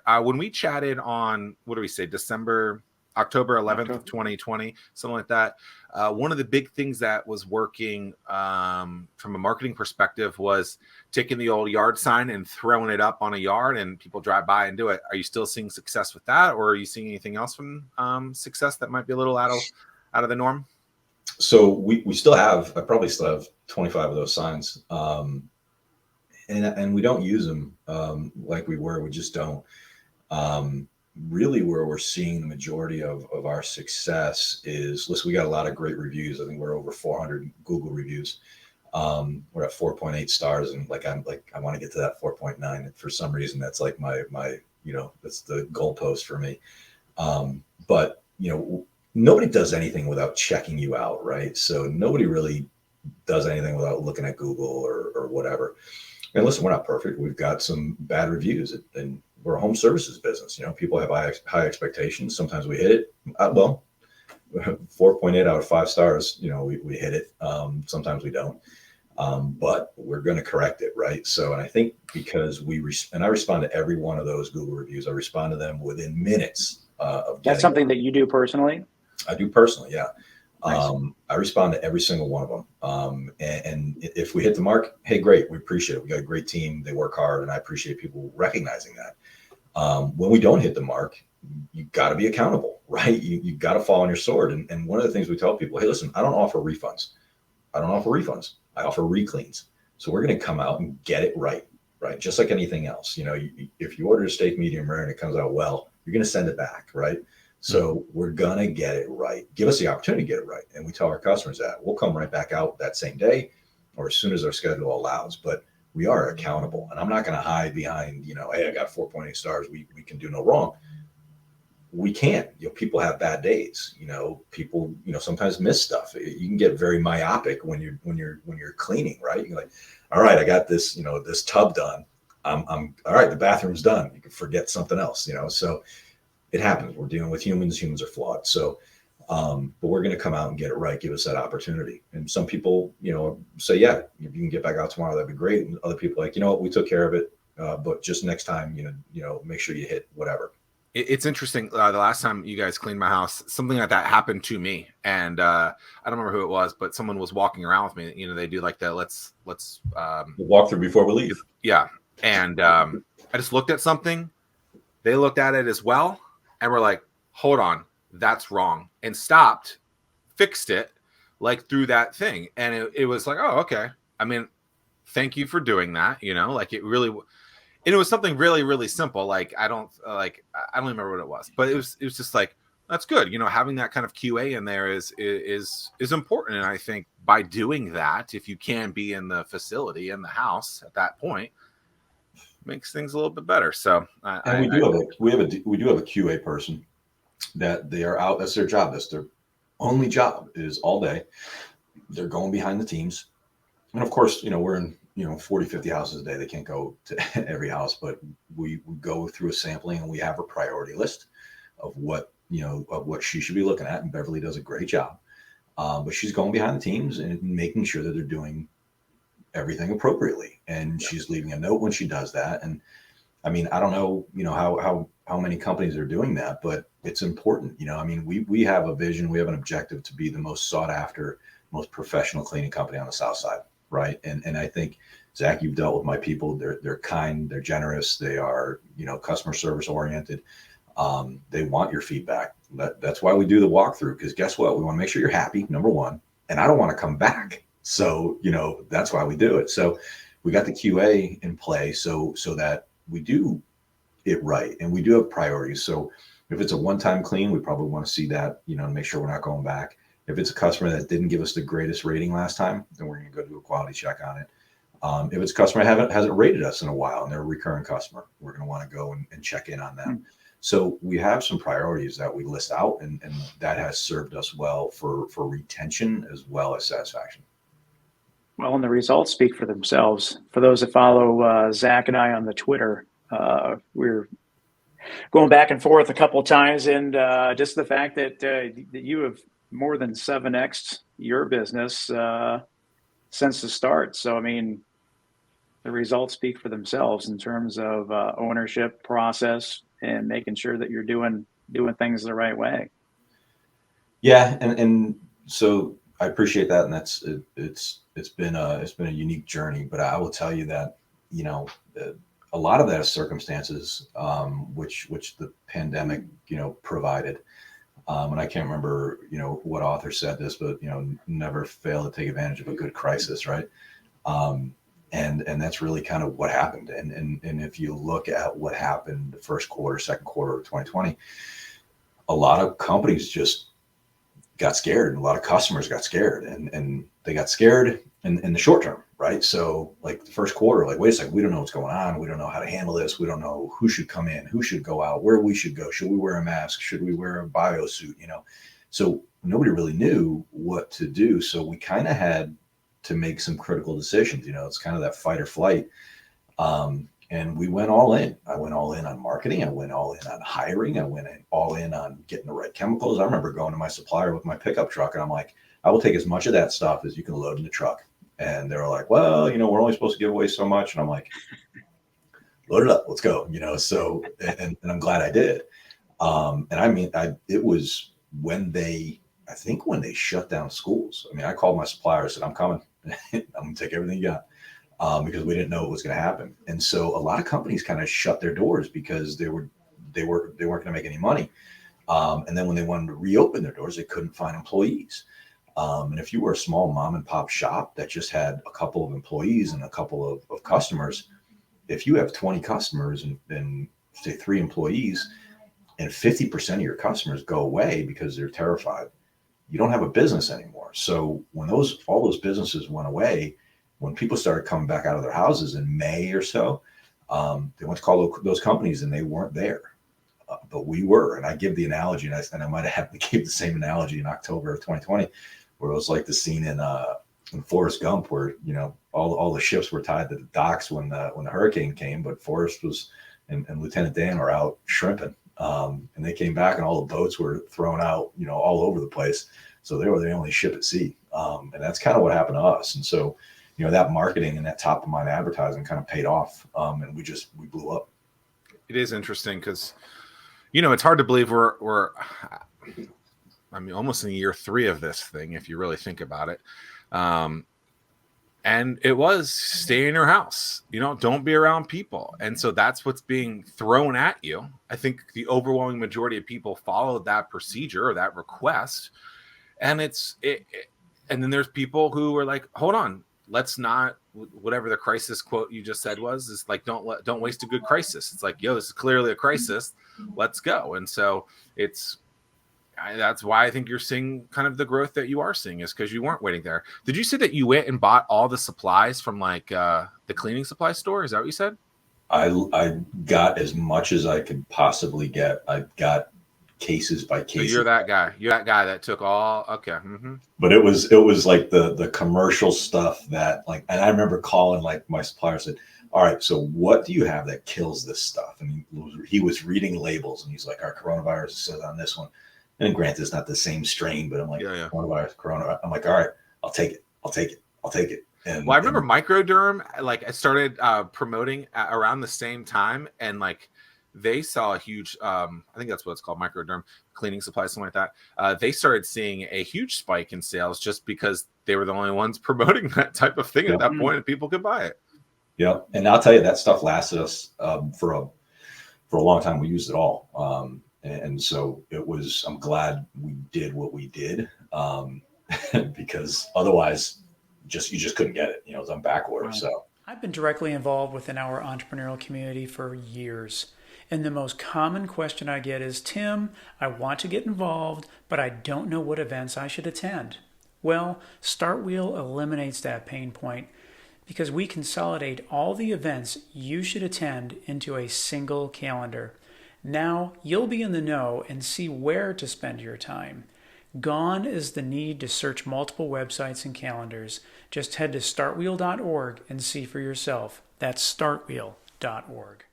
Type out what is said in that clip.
When we chatted on, what do we say, October 11th, 2020, something like that. One of the big things that was working from a marketing perspective was taking the old yard sign and throwing it up on a yard and people drive by and do it. Are you still seeing success with that, or are you seeing anything else from success that might be a little out of the norm? So we still have, I probably still have 25 of those signs. And we don't use them like we were. We just don't. Really, where we're seeing the majority of our success is, listen, we got a lot of great reviews. I think we're over 400 Google reviews. We're at 4.8 stars, and I want to get to that 4.9. For some reason, that's like my that's the goalpost for me. But nobody does anything without checking you out, right? So nobody really does anything without looking at Google or whatever. And listen, we're not perfect. We've got some bad reviews, and we're a home services business. People have high expectations. Sometimes we hit it. 4.8 out of 5 stars. We hit it. Sometimes we don't. But we're going to correct it, right? So, and I think because I respond to every one of those Google reviews. I respond to them within minutes of. That's something that you do personally? I do personally, yeah. Nice. I respond to every single one of them. And if we hit the mark, hey, great. We appreciate it. We got a great team. They work hard, and I appreciate people recognizing that. When we don't hit the mark, you got to be accountable, right? You got to fall on your sword. And one of the things we tell people, hey, listen, I don't offer refunds. I offer recleans. So we're going to come out and get it right? Just like anything else. If you order a steak medium rare and it comes out well, you're going to send it back, right? So we're going to get it right. Give us the opportunity to get it right. And we tell our customers that. We'll come right back out that same day or as soon as our schedule allows. But we are accountable. And I'm not going to hide behind, hey, I got 4.8 stars. We can do no wrong. We can't. People have bad days. People, sometimes miss stuff. You can get very myopic when you're cleaning, right? You're like, all right, I got this, this tub done. I'm all right. The bathroom's done. You can forget something else, So it happens. We're dealing with humans. Humans are flawed. So, but we're going to come out and get it right. Give us that opportunity. And some people, say, yeah, if you can get back out tomorrow, that'd be great. And other people like, what, we took care of it. But just next time, make sure you hit whatever. It's interesting. The last time you guys cleaned my house, something like that happened to me. And I don't remember who it was, but someone was walking around with me. They do like the let's walk through before we leave. Yeah. And I just looked at something. They looked at it as well. And we're like, hold on, that's wrong. And stopped, fixed it, like through that thing. And it was like, oh, okay. I mean, thank you for doing that. It really, and it was something really, really simple. Like, I don't remember what it was, but it was just like, that's good. Having that kind of QA in there is important. And I think by doing that, if you can be in the facility, in the house at that point, makes things a little bit better. So we do have a QA person that they are out. That's their job. That's their only job, is all day. They're going behind the teams. And of course, we're in, 40, 50 houses a day. They can't go to every house, but we go through a sampling and we have a priority list of what she should be looking at. And Beverly does a great job. But she's going behind the teams and making sure that they're doing everything appropriately. And she's leaving a note when she does that. And I mean, I don't know, how many companies are doing that, but it's important. We have a vision, we have an objective to be the most sought after, most professional cleaning company on the South Side. Right. And I think, Zach, you've dealt with my people. They're kind, they're generous. They are, customer service oriented. They want your feedback. That's why we do the walkthrough, because guess what? We want to make sure you're happy, number one, and I don't want to come back. So, that's why we do it. So we got the QA in play so that we do it right. And we do have priorities. So if it's a one-time clean, we probably want to see that, and make sure we're not going back. If it's a customer that didn't give us the greatest rating last time, then we're going to go do a quality check on it. If it's a customer that hasn't rated us in a while and they're a recurring customer, we're going to want to go and check in on them. So we have some priorities that we list out, and that has served us well for retention as well as satisfaction. Well, and the results speak for themselves. For those that follow Zach and I on the Twitter, we're going back and forth a couple of times, and just the fact that you have more than 7x your business since the start. So, I mean, the results speak for themselves in terms of ownership, process, and making sure that you're doing things the right way. Yeah, and so I appreciate that, and it's been a unique journey. But I will tell you that, you know, a lot of that is circumstances, which the pandemic, you know, provided. And I can't remember, you know, what author said this, but, you know, never fail to take advantage of a good crisis, right? And that's really kind of what happened. And if you look at what happened the first quarter, second quarter of 2020, a lot of companies just got scared, and a lot of customers got scared, and they got scared in the short term, right? So like the first quarter, like, wait a second, we don't know what's going on. We don't know how to handle this. We don't know who should come in, who should go out, where we should go. Should we wear a mask? Should we wear a bio suit? You know, so nobody really knew what to do. So we kind of had to make some critical decisions. You know, it's kind of that fight or flight. And we went all in. I went all in on marketing. I went all in on hiring. I went all in on getting the right chemicals. I remember going to my supplier with my pickup truck, and I'm like, I will take as much of that stuff as you can load in the truck. And they were like, well, you know, we're only supposed to give away so much. And I'm like, load it up, let's go. You know, so, and I'm glad I did. And I mean, it was when I think when they shut down schools. I mean, I called my supplier, I said, I'm coming. I'm going to take everything you got. Because we didn't know what was going to happen. And so a lot of companies kind of shut their doors because they weren't going to make any money. And then when they wanted to reopen their doors, they couldn't find employees. And if you were a small mom and pop shop that just had a couple of employees and a couple of customers, if you have 20 customers and say 3 employees, and 50% of your customers go away because they're terrified, you don't have a business anymore. So when all those businesses went away, when people started coming back out of their houses in May or so, they went to call those companies and they weren't there, but we were. And I give the analogy, and I might have gave the same analogy in October of 2020, where it was like the scene in Forrest Gump, where, you know, all the ships were tied to the docks when the hurricane came, but Forrest was and Lieutenant Dan were out shrimping, and they came back and all the boats were thrown out, you know, all over the place. So they were the only ship at sea, and that's kind of what happened to us. And so, you know, that marketing and that top of mind advertising kind of paid off, and we blew up. It is interesting because, you know, it's hard to believe we're I mean, almost in year 3 of this thing, if you really think about it. And it was stay in your house, you know, don't be around people. And so that's what's being thrown at you. I think the overwhelming majority of people followed that procedure or that request. And and then there's people who are like, hold on, let's not, whatever the crisis quote you just said was, is like, don't waste a good crisis. It's like, yo, this is clearly a crisis. Let's go. And so that's why I think you're seeing kind of the growth that you are seeing, is because you weren't waiting there. Did you say that you went and bought all the supplies from like the cleaning supply store? Is that what you said? I got as much as I could possibly get. I got cases by cases. So you're that guy. You're that guy that took all. Okay. Mm-hmm. But it was like the commercial stuff that, like, and I remember calling like my supplier, said, all right, so what do you have that kills this stuff? And he was reading labels, and he's like, our coronavirus says on this one. And granted, it's not the same strain, but I'm like, yeah. Coronavirus. I'm like, all right, I'll take it. And well, I remember Microderm, like I started promoting around the same time, and like they saw a huge, I think that's what it's called, Microderm cleaning supplies, something like that. They started seeing a huge spike in sales just because they were the only ones promoting that type of thing at that point, and people could buy it. Yeah, and I'll tell you, that stuff lasted us for a long time. We used it all. And so I'm glad we did what we did, because otherwise you just couldn't get it. You know, it was on back order. Right. So I've been directly involved within our entrepreneurial community for years. And the most common question I get is, Tim, I want to get involved, but I don't know what events I should attend. Well, StartWheel eliminates that pain point because we consolidate all the events you should attend into a single calendar. Now you'll be in the know and see where to spend your time. Gone is the need to search multiple websites and calendars. Just head to startwheel.org and see for yourself. That's startwheel.org.